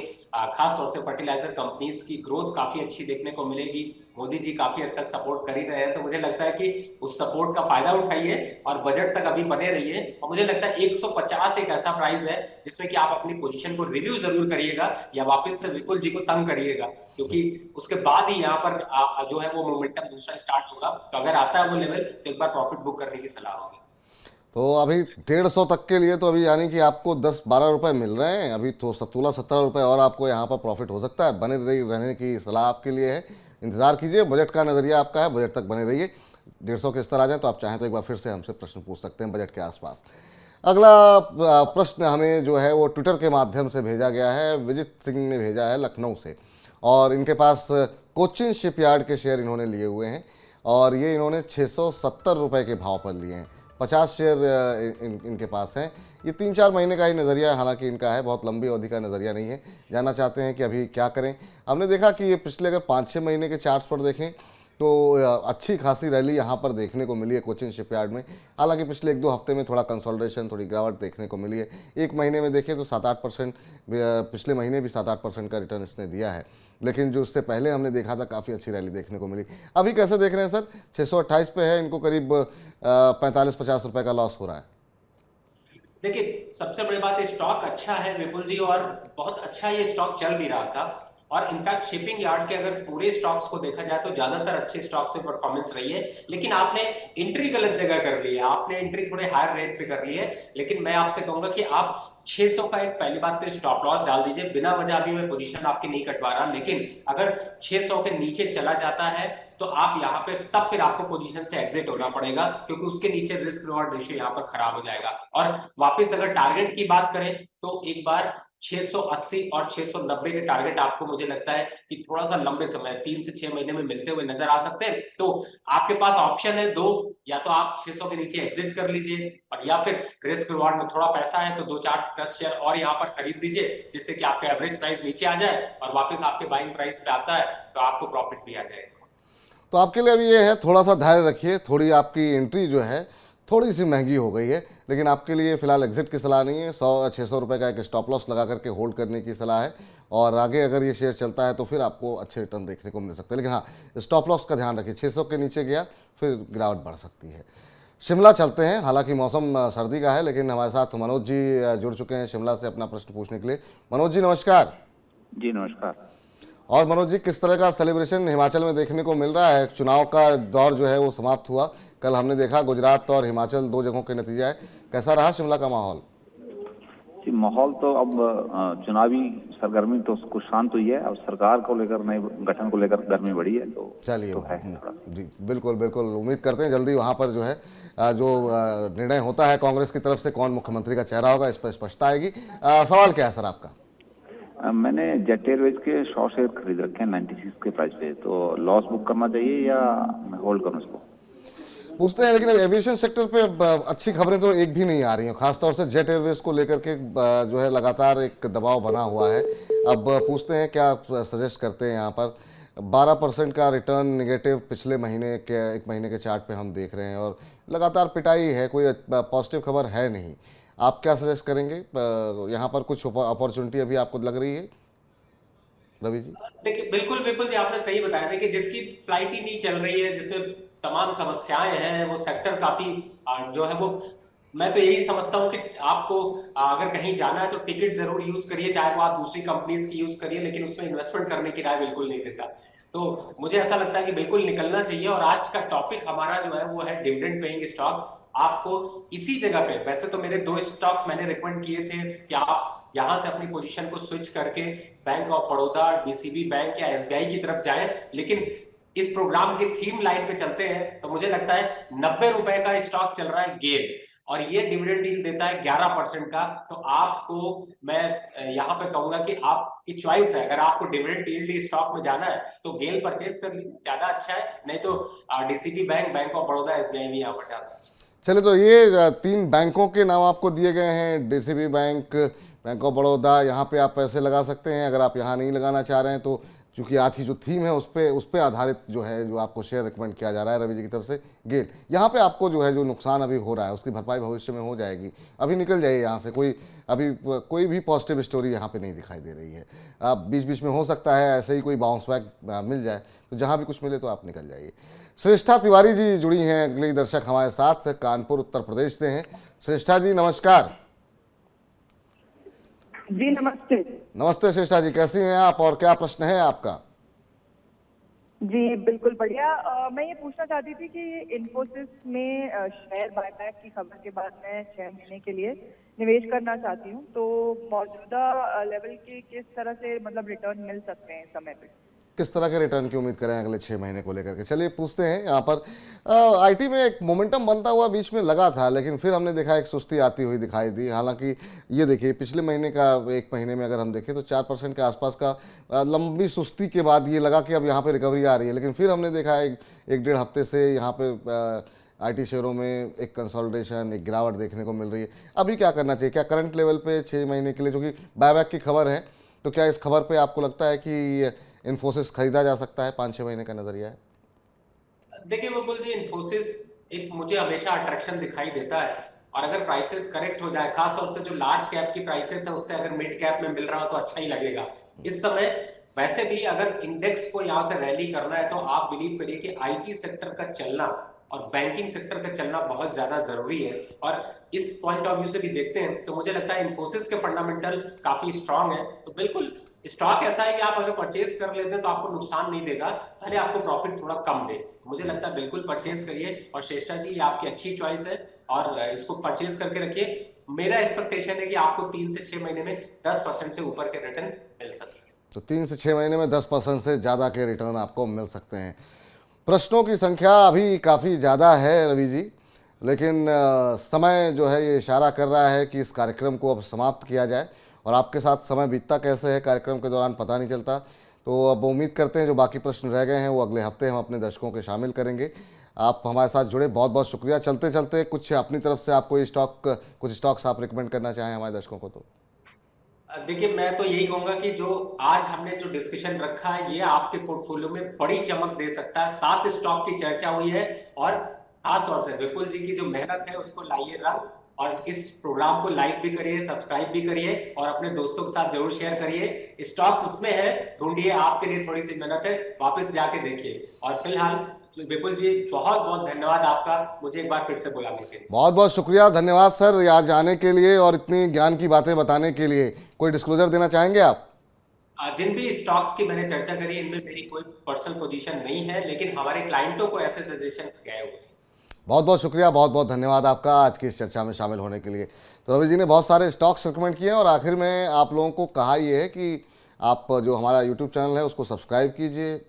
खास तौर से फर्टिलाइजर कंपनीज की ग्रोथ काफी अच्छी देखने को मिलेगी। मोदी जी काफी हद तक सपोर्ट कर ही रहे हैं, तो मुझे लगता है कि उस सपोर्ट का फायदा उठाइए और बजट तक अभी बने रहिए। और मुझे लगता है 150 एक ऐसा प्राइस है जिसमें कि आप अपनी पोजीशन को रिव्यू जरूर करिएगा या वापस से विपुल जी को तंग करिएगा, क्योंकि उसके बाद ही यहाँ पर जो है वो मोमेंटम दूसरा स्टार्ट होगा। तो अगर आता है वो लेवल तो एक बार प्रॉफिट बुक करने की सलाह होगी। तो अभी 150 तक के लिए तो अभी यानी कि आपको 10-12 रुपए मिल रहे हैं, अभी तो 16-17 रुपए और आपको यहाँ पर प्रॉफिट हो सकता है। बने रहने की सलाह आपके लिए है, इंतजार कीजिए, बजट का नज़रिया आपका है, बजट तक बने रहिए। 150 के स्तर आ जाए तो आप चाहें तो एक बार फिर से हमसे प्रश्न पूछ सकते हैं बजट के आसपास। अगला प्रश्न हमें जो है वो ट्विटर के माध्यम से भेजा गया है, विजित सिंह ने भेजा है लखनऊ से, और इनके पास कोचिन शिपयार्ड के शेयर इन्होंने लिए हुए हैं और ये इन्होंने 670 रुपये के भाव पर लिए हैं। 50 शेयर इनके पास हैं। ये 3-4 महीने का ही नज़रिया हालांकि इनका है, बहुत लंबी अवधि का नज़रिया नहीं है। जानना चाहते हैं कि अभी क्या करें। हमने देखा कि ये पिछले अगर 5-6 महीने के चार्ट्स पर देखें तो अच्छी खासी रैली यहाँ पर देखने को मिली है कोचिन शिपयार्ड में। हालांकि पिछले 1-2 हफ्ते में थोड़ा कंसोलिडेशन, थोड़ी गिरावट देखने को मिली है। एक महीने में देखें तो 7-8%, पिछले महीने भी 7-8% का रिटर्न इसने दिया है, लेकिन जो उससे पहले हमने देखा था काफ़ी अच्छी रैली देखने को मिली। अभी कैसे देख रहे हैं सर? 628 पे है, इनको करीब 45-50 रुपए का लॉस हो रहा है। देखिए, सबसे बड़ी बात स्टॉक अच्छा है विपुल जी, और बहुत अच्छा ये स्टॉक चल भी रहा था। और इनफैक्ट शिपिंग यार्ड के अगर पूरे स्टॉक्स को देखा जाए तो ज्यादातर अच्छे स्टॉक्स में परफॉर्मेंस रही है, लेकिन आपने एंट्री गलत जगह कर ली है। आपने एंट्री थोड़े हायर रेट पे कर ली है। लेकिन मैं आपसे कहूंगा कि आप 600 का एक पहली बात तो स्टॉप लॉस डाल दीजिए। बिना वजह अभी मैं पोजीशन आपकी नहीं कटवा रहा, लेकिन अगर 600 के नीचे चला जाता है तो आप यहाँ पे तब फिर आपको पोजीशन से एग्जिट होना पड़ेगा, क्योंकि उसके नीचे रिस्क रिवॉर्ड रेशियो यहाँ पर खराब हो जाएगा। और वापस अगर टारगेट की बात करें तो एक बार 680 और 690 के टारगेट आपको मुझे लगता है कि थोड़ा सा लंबे समय 3 से 6 महीने में मिलते हुए नजर आ सकते हैं। तो आपके पास ऑप्शन है दो, या तो आप 600 के नीचे एग्जिट कर लीजिए, और या फिर रिस्क रिवॉर्ड में थोड़ा पैसा है तो 2-4-10 शेयर और यहाँ पर खरीद लीजिए, जिससे कि आपका एवरेज प्राइस नीचे आ जाए और वापस आपके बाइंग प्राइस पे आता है तो आपको प्रॉफिट भी आ जाएगा। तो आपके लिए अभी ये है, थोड़ा सा धैर्य रखिए। थोड़ी आपकी एंट्री जो है थोड़ी सी महंगी हो गई है, लेकिन आपके लिए फिलहाल एग्जिट की सलाह नहीं है। 100-600 रुपये का एक स्टॉप लॉस लगा करके होल्ड करने की सलाह है, और आगे अगर ये शेयर चलता है तो फिर आपको अच्छे रिटर्न देखने को मिल सकते हैं। लेकिन हाँ, स्टॉप लॉस का ध्यान रखिए, 600 के नीचे गया फिर गिरावट बढ़ सकती है। शिमला चलते हैं, हालांकि मौसम सर्दी का है, लेकिन हमारे साथ मनोज जी जुड़ चुके हैं शिमला से अपना प्रश्न पूछने के लिए। मनोज जी नमस्कार। जी नमस्कार। और मनोज जी, किस तरह का सेलिब्रेशन हिमाचल में देखने को मिल रहा है? चुनाव का दौर जो है वो समाप्त हुआ, कल हमने देखा गुजरात और हिमाचल 2 जगहों के नतीजे आए। कैसा रहा शिमला का माहौल? जी माहौल तो अब चुनावी सरगर्मी तो कुछ शांत हुई है, अब सरकार को लेकर नए गठन को लेकर गर्मी बढ़ी है। तो चलिए तो है जी, बिल्कुल बिल्कुल उम्मीद करते हैं जल्दी वहाँ पर जो है जो निर्णय होता है कांग्रेस की तरफ से, कौन मुख्यमंत्री का चेहरा होगा, इस पर स्पष्टता आएगी। सवाल क्या है सर आपका? मैंने जेट एयरवेज के 100 शेयर खरीद रखे हैं 96 के प्राइस पे, तो लॉस बुक करना चाहिए या मैं होल्ड करूं इसको? पूछते हैं, लेकिन एविएशन सेक्टर पे अच्छी खबरें तो एक भी नहीं आ रही हैं, खासतौर से जेट एयरवेज को लेकर के जो है लगातार एक दबाव बना हुआ है। अब पूछते हैं क्या सजेस्ट करते हैं यहाँ पर। 12% का रिटर्न निगेटिव पिछले महीने के 1 महीने के चार्ट पे हम देख रहे हैं, और लगातार पिटाई है, कोई पॉजिटिव खबर है नहीं। आप क्या सजेस्ट करेंगे? यहाँ पर कुछ अपॉर्चुनिटी अभी आपको लग रही है रवि जी? देखिए, बिल्कुल बिल्कुल जी, आपने सही बताया। देखिए, जिसकी फ्लाइट ही नहीं चल रही है, जिसमें तमाम समस्याएं हैं, वो सेक्टर काफी जो है वो, मैं तो यही समझता हूँ कि आपको अगर कहीं जाना है तो टिकट जरूर यूज करिए, चाहे वो आप दूसरी कंपनीज की यूज करिए, लेकिन उसमें इन्वेस्टमेंट करने की राय बिल्कुल नहीं देता। तो मुझे ऐसा लगता है कि बिल्कुल निकलना चाहिए। और आज का टॉपिक हमारा जो है वो है डिविडेंड पेइंग स्टॉक। आपको इसी जगह पे, वैसे तो मेरे 2 स्टॉक्स मैंने रिकमेंड किए थे कि आप यहां से अपनी पोजीशन को स्विच करके bank of Baroda, DCB bank या एसबीआई की तरफ जाएं, लेकिन इस प्रोग्राम के थीम लाइन पे चलते हैं तो मुझे लगता है 90 रुपए का स्टॉक चल रहा है गेल, और ये डिविडेंड यील्ड देता है 11% का। तो आपको मैं यहाँ पे कहूंगा कि आपकी चॉइस है, अगर आपको डिविडेंड यील्ड स्टॉक में जाना है तो गेल परचेस कर लीजिए, ज्यादा अच्छा है। नहीं तो DCB bank, bank of Baroda, SBI भी यहाँ पर ज्यादा अच्छा है। चलिए, तो ये 3 बैंकों के नाम आपको दिए गए हैं, DCB bank, bank of Baroda. यहाँ पे आप पैसे लगा सकते हैं। अगर आप यहाँ नहीं लगाना चाह रहे हैं तो क्योंकि आज की जो थीम है उस पे आधारित जो है जो आपको शेयर रिकमेंड किया जा रहा है रवि जी की तरफ से गेल। यहाँ पे आपको जो है जो नुकसान अभी हो रहा है उसकी भरपाई भविष्य में हो जाएगी, अभी निकल जाइए यहाँ से। कोई भी पॉजिटिव स्टोरी यहाँ पे नहीं दिखाई दे रही है। आप बीच बीच में हो सकता है ऐसे ही कोई बाउंस बैक मिल जाए, तो जहाँ भी कुछ मिले तो आप निकल जाइए। श्रेष्ठा तिवारी जी जुड़ी हैं अगली दर्शक हमारे साथ, कानपुर उत्तर प्रदेश से हैं। श्रेष्ठा जी नमस्कार। जी नमस्ते। नमस्ते श्रेष्ठा जी, कैसी हैं आप और क्या प्रश्न है आपका? जी बिल्कुल बढ़िया। मैं ये पूछना चाहती थी कि इन्फोसिस में शेयर बायबैक की खबर के बाद मैं 6 महीने के लिए निवेश करना चाहती हूँ, तो मौजूदा लेवल के किस तरह से मतलब रिटर्न मिल सकते हैं समय पे? किस तरह के रिटर्न की उम्मीद करें अगले 6 महीने को लेकर के? चलिए पूछते हैं। यहाँ पर आईटी में एक मोमेंटम बनता हुआ बीच में लगा था, लेकिन फिर हमने देखा एक सुस्ती आती हुई दिखाई दी। हालांकि ये देखिए पिछले महीने का एक महीने में अगर हम देखें तो 4% के आसपास का लंबी सुस्ती के बाद ये लगा कि अब यहाँ पे रिकवरी आ रही है, लेकिन फिर हमने देखा एक डेढ़ हफ्ते से यहाँ पे आईटी शेयरों में एक कंसोलिडेशन, एक गिरावट देखने को मिल रही है। अभी क्या करना चाहिए? क्या करंट लेवल पे 6 महीने के लिए, जो कि बायबैक की खबर है, तो क्या इस खबर पे आपको लगता है कि इन्फोसिस खरीदा जा सकता है? 5-6 महीने का नजरिया है। देखिए विपुल जी, इन्फोसिस एक मुझे हमेशा अट्रैक्शन दिखाई देता है, और अगर प्राइसेस करेक्ट हो जाए, खास तौर से जो लार्ज कैप की प्राइसेस है उससे अगर मिड कैप में मिल रहा हो तो अच्छा ही लगेगा। इस समय वैसे भी अगर इंडेक्स को यहाँ से रैली करना है तो आप बिलीव करिए कि आईटी सेक्टर का चलना और बैंकिंग सेक्टर का चलना बहुत ज्यादा जरूरी है। और इस पॉइंट ऑफ व्यू से भी देखते हैं तो मुझे लगता है इन्फोसिस के फंडामेंटल काफी स्ट्रांग है। तो बिल्कुल स्टॉक ऐसा है कि आप अगर परचेज कर लेते हैं तो आपको नुकसान नहीं देगा, भले आपको प्रॉफिट थोड़ा कम दे। मुझे लगता है बिल्कुल परचेज करिए। और श्रेष्ठा जी, ये आपकी अच्छी चॉइस है और इसको परचेज करके रखिए। मेरा एक्सपेक्टेशन है कि आपको 3 से 6 महीने में 10% से ऊपर के रिटर्न मिल सकते हैं। तो 3 से 6 महीने में 10% से ज़्यादा के रिटर्न आपको मिल सकते हैं। प्रश्नों की संख्या अभी काफ़ी ज़्यादा है रवि जी, लेकिन समय जो है ये इशारा कर रहा है कि इस कार्यक्रम को अब समाप्त किया जाए, और आपके साथ समय बीतता कैसे है कार्यक्रम के दौरान पता नहीं चलता। तो अब उम्मीद करते हैं जो बाकी प्रश्न रह गए हैं वो अगले हफ्ते हम अपने दर्शकों के शामिल करेंगे। आप हमारे साथ जुड़े, बहुत बहुत शुक्रिया। चलते चलते कुछ अपनी तरफ से आपको कुछ स्टॉक्स आप रिकमेंड करना चाहें हमारे दर्शकों को? तो देखिए, मैं तो यही कहूंगा कि जो आज हमने जो डिस्कशन रखा है ये आपके पोर्टफोलियो में बड़ी चमक दे सकता है। 7 स्टॉक की चर्चा हुई है, और खास तौर से विपुल जी की जो मेहनत है उसको लाइए रंग, और इस प्रोग्राम को लाइक भी करिए, सब्सक्राइब भी करिए, और अपने दोस्तों के साथ जरूर शेयर करिए। स्टॉक्स उसमें है, ढूंढिए, आपके लिए थोड़ी सी मेहनत है, वापस जाके देखिए। और फिलहाल विपुल जी बहुत बहुत धन्यवाद आपका, मुझे एक बार फिर से बुलाने के लिए। बहुत बहुत शुक्रिया, धन्यवाद सर यहाँ जाने के लिए और इतनी ज्ञान की बातें बताने के लिए। कोई डिस्क्लोजर देना चाहेंगे आप? जिन भी स्टॉक्स की मैंने चर्चा करी इनमें मेरी कोई पर्सनल पोजीशन नहीं है, लेकिन हमारे क्लाइंटों को ऐसे सजेशंस गए हुए हैं। बहुत बहुत शुक्रिया, बहुत बहुत धन्यवाद आपका आज की इस चर्चा में शामिल होने के लिए। तो रवि जी ने बहुत सारे स्टॉक्स रिकमेंड किए हैं, और आखिर में आप लोगों को कहा ये है कि आप जो हमारा यूट्यूब चैनल है उसको सब्सक्राइब कीजिए।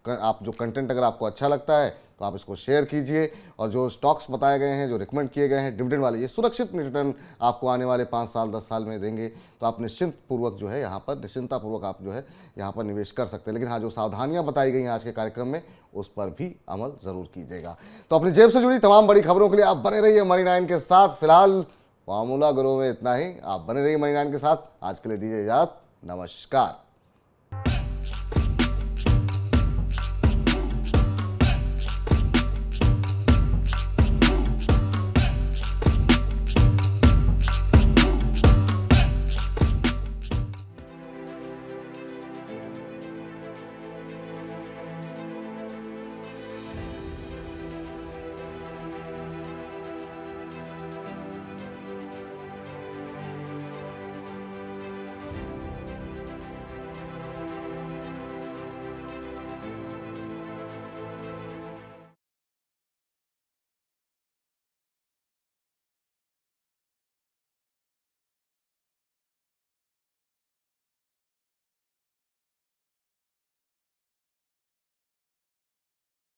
आप जो कंटेंट अगर आपको अच्छा लगता है तो आप इसको शेयर कीजिए, और जो स्टॉक्स बताए गए हैं, जो रिकमेंड किए गए हैं डिविडेंड वाले, ये सुरक्षित रिटर्न आपको आने वाले 5 साल 10 साल में देंगे। तो आप निश्चिंतपूर्वक जो है यहाँ पर निश्चिंतापूर्वक आप जो है यहाँ पर निवेश कर सकते हैं। लेकिन हाँ, जो सावधानियाँ बताई गई हैं आज के कार्यक्रम में उस पर भी अमल ज़रूर कीजिएगा। तो अपनी जेब से जुड़ी तमाम बड़ी खबरों के लिए आप बने रहिए मनी 9 के साथ। फिलहाल फॉर्मूला गुरु में इतना ही, आप बने रहिए मनी 9 के साथ। आज के लिए दीजिए इजाज़त, नमस्कार।